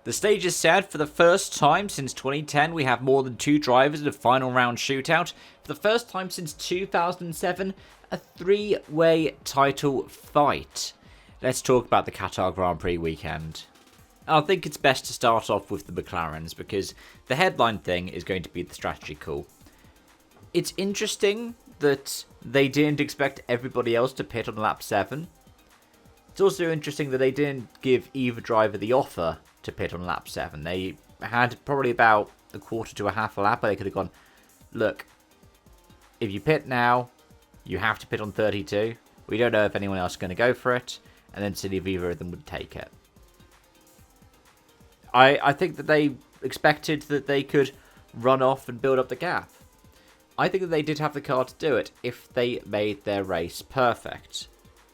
The stage is set. For the first time since 2010, we have more than 2 drivers in a final round shootout. For the first time since 2007, a 3-way title fight. Let's talk about the Qatar Grand Prix weekend. I think it's best to start off with the McLarens because the headline thing is going to be the strategy call. It's interesting that they didn't expect everybody else to pit on lap 7. It's also interesting that they didn't give either driver the offer to pit on lap 7. They had probably about a quarter to a half a lap where they could have gone, look, if you pit now, you have to pit on 32. We don't know if anyone else is going to go for it. And then see if either of them would take it. I think that they expected that they could run off and build up the gap. I think that they did have the car to do it if they made their race perfect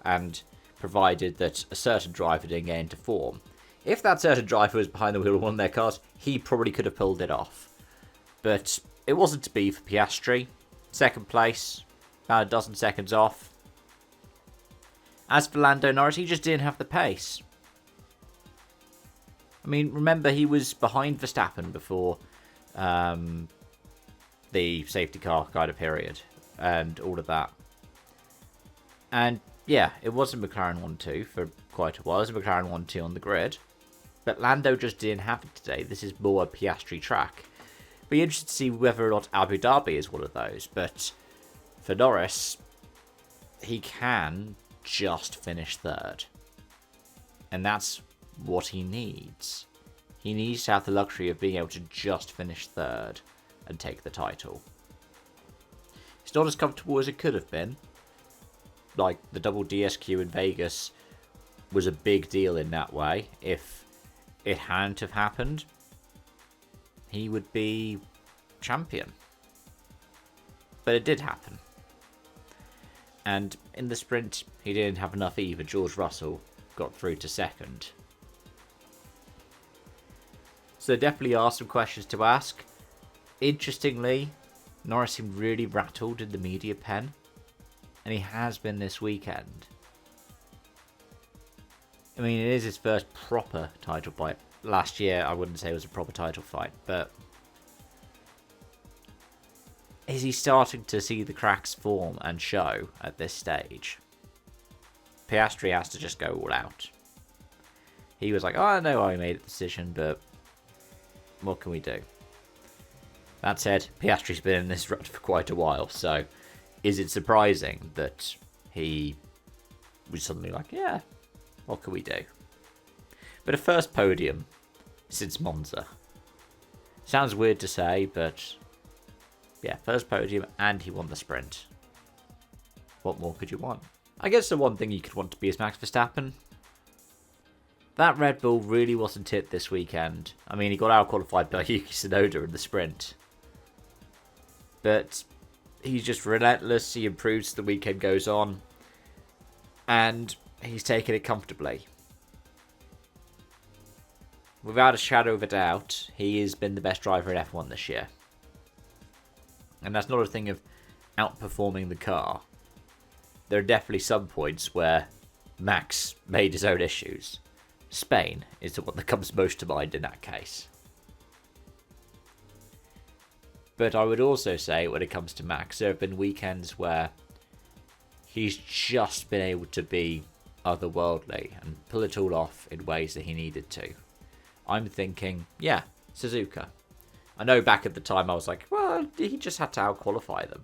and provided that a certain driver didn't get into form. If that certain driver was behind the wheel of one of their cars, he probably could have pulled it off. But it wasn't to be for Piastri. Second place, about a dozen seconds off. As for Lando Norris, he just didn't have the pace. I mean, remember, he was behind Verstappen before the safety car kind of period and all of that. And yeah, it wasn't McLaren 1-2 for quite a while. It was a McLaren 1-2 on the grid. But Lando just didn't have it today. This is more a Piastri track. Be interested to see whether or not Abu Dhabi is one of those. But for Norris, he can just finish third. And that's what he needs. He needs to have the luxury of being able to just finish third and take the title. It's not as comfortable as it could have been. Like, the double DSQ in Vegas was a big deal in that way. If it hadn't have happened, he would be champion. But it did happen. And in the sprint, he didn't have enough either. George Russell got through to second. So there definitely are some questions to ask. Interestingly, Norris seemed really rattled in the media pen. And he has been this weekend. I mean, it is his first proper title fight. Last year, I wouldn't say it was a proper title fight, but is he starting to see the cracks form and show at this stage? Piastri has to just go all out. He was like, oh, I know I made a decision, but what can we do? That said, Piastri's been in this rut for quite a while, so is it surprising that he was suddenly like, yeah, what can we do? But a first podium since Monza. Sounds weird to say, but yeah, first podium and he won the sprint. What more could you want? I guess the one thing you could want to be is Max Verstappen. That Red Bull really wasn't it this weekend. I mean, he got out-qualified by Yuki Tsunoda in the sprint. But he's just relentless. He improves as the weekend goes on. And he's taken it comfortably. Without a shadow of a doubt, he has been the best driver in F1 this year. And that's not a thing of outperforming the car. There are definitely some points where Max made his own issues. Spain is the one that comes most to mind in that case. But I would also say, when it comes to Max, there have been weekends where he's just been able to be otherworldly and pull it all off in ways that he needed to. I'm thinking, yeah, Suzuka. I know back at the time I was like, well, he just had to out-qualify them.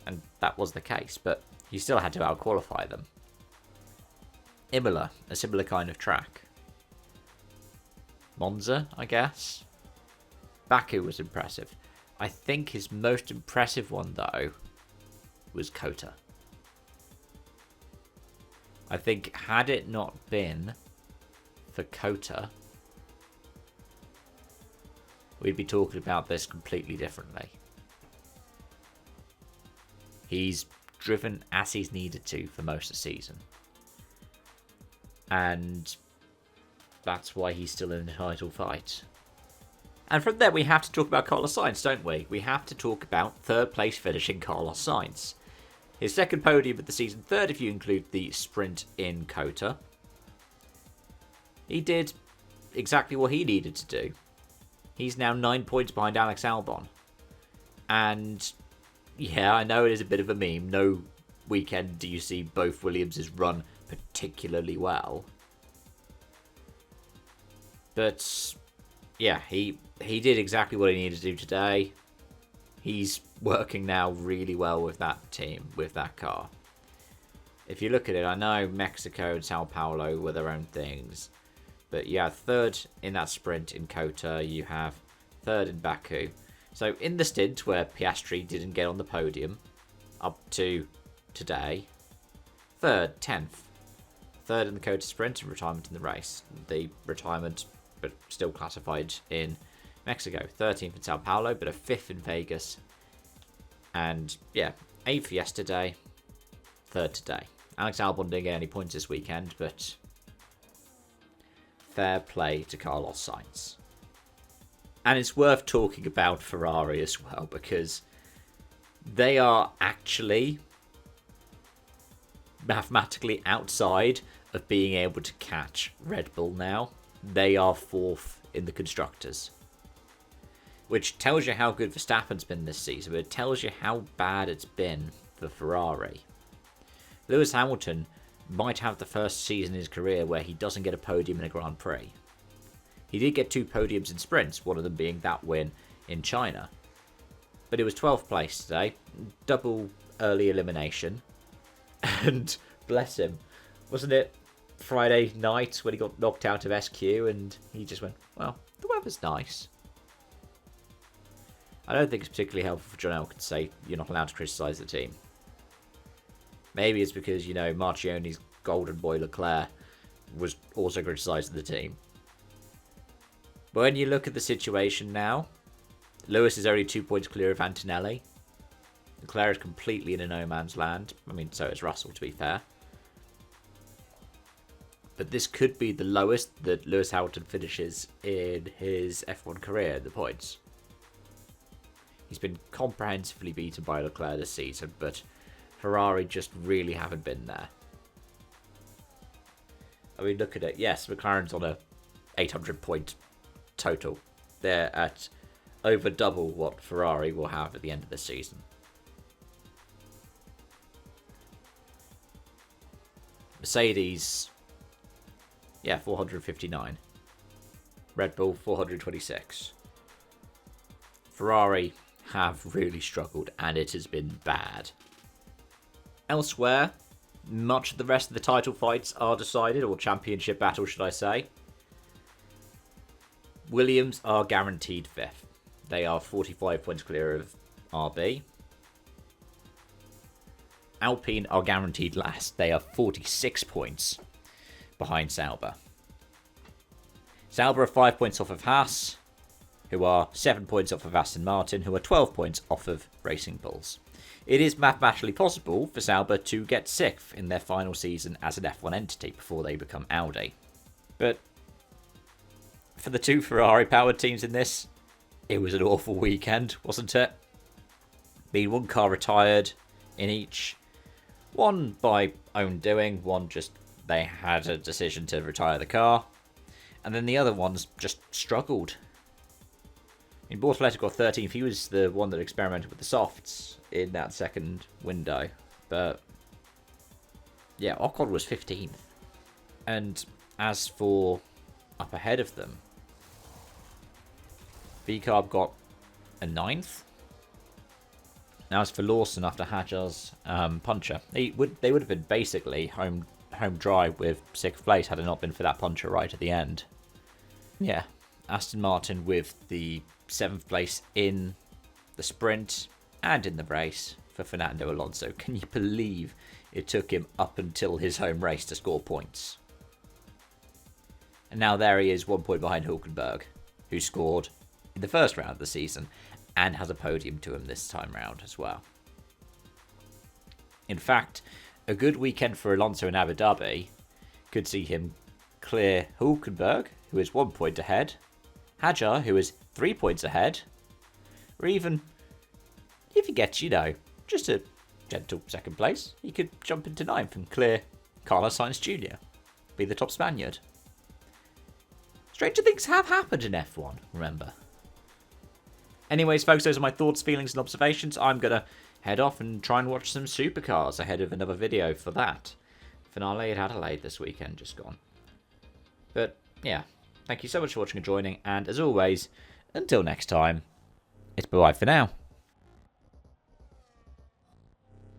And that was the case, but he still had to out-qualify them. Imola, a similar kind of track. Monza, I guess. Baku was impressive. I think his most impressive one, though, was Qatar. I think had it not been for Qatar, we'd be talking about this completely differently. He's driven as he's needed to for most of the season. And that's why he's still in the title fight. And from there, we have to talk about Carlos Sainz, don't we? We have to talk about third place finishing Carlos Sainz. His second podium of the season, third if you include the sprint in Qatar. He did exactly what he needed to do. He's now 9 points behind Alex Albon. And yeah, I know it is a bit of a meme. No weekend do you see both Williamses run particularly well. But yeah, he did exactly what he needed to do today. He's working now really well with that team, with that car. If you look at it, I know Mexico and Sao Paulo were their own things. But you have third in that sprint in Qatar. You have third in Baku. So in the stint where Piastri didn't get on the podium, up to today, third, 10th. Third in the Qatar sprint and retirement in the race. The retirement, but still classified in Mexico. 13th in Sao Paulo, but a 5th in Vegas. And yeah, 8th yesterday, 3rd today. Alex Albon didn't get any points this weekend, but fair play to Carlos Sainz. And it's worth talking about Ferrari as well, because they are actually mathematically outside of being able to catch Red Bull now. They are 4th in the Constructors. Which tells you how good Verstappen's been this season, but it tells you how bad it's been for Ferrari. Lewis Hamilton might have the first season in his career where he doesn't get a podium in a Grand Prix. He did get 2 podiums in sprints, one of them being that win in China. But it was 12th place today, double early elimination. And bless him, wasn't it Friday night when he got knocked out of SQ and he just went, well, the weather's nice. I don't think it's particularly helpful for John Elkann to say you're not allowed to criticise the team. Maybe it's because, you know, Marchione's golden boy Leclerc was also criticising the team. But when you look at the situation now, Lewis is only 2 points clear of Antonelli. Leclerc is completely in a no man's land. I mean, so is Russell, to be fair. But this could be the lowest that Lewis Hamilton finishes in his F1 career in the points. He's been comprehensively beaten by Leclerc this season, but Ferrari just really haven't been there. I mean, look at it. Yes, McLaren's on a 800 point total. They're at over double what Ferrari will have at the end of the season. Mercedes, yeah, 459. Red Bull, 426. Ferrari have really struggled, and it has been bad. Elsewhere, much of the rest of the title fights are decided, or championship battle, should I say. Williams are guaranteed 5th. They are 45 points clear of RB. Alpine are guaranteed last. They are 46 points behind Sauber. Sauber are 5 points off of Haas, who are 7 points off of Aston Martin, who are 12 points off of Racing Bulls. It is mathematically possible for Sauber to get 6th in their final season as an F1 entity before they become Audi. But for the 2 Ferrari-powered teams in this, it was an awful weekend, wasn't it? Being 1 car retired in each. One by own doing, one just they had a decision to retire the car. And then the other ones just struggled. I mean, Bortoletti got 13th. He was the one that experimented with the softs in that second window. But yeah, Ocon was 15th. And as for up ahead of them, V-Carb got a 9th. Now as for Lawson after Hadjar's puncher, they would have been basically home dry with 6th place had it not been for that puncher right at the end. Yeah, Aston Martin with the 7th place in the sprint and in the race for Fernando Alonso. Can you believe it took him up until his home race to score points? And now there he is, 1 point behind Hülkenberg, who scored in the first round of the season and has a podium to him this time round as well. In fact, a good weekend for Alonso in Abu Dhabi could see him clear Hülkenberg, who is 1 point ahead, Hadjar, who is 3 points ahead, or even, if he gets, just a gentle second place, he could jump into 9th and clear Carlos Sainz Jr., be the top Spaniard. Stranger things have happened in F1, remember. Anyways, folks, those are my thoughts, feelings, and observations. I'm going to head off and try and watch some supercars ahead of another video for that. Finale at Adelaide this weekend, just gone. But, yeah, thank you so much for watching and joining, and as always, until next time, it's bye-bye for now.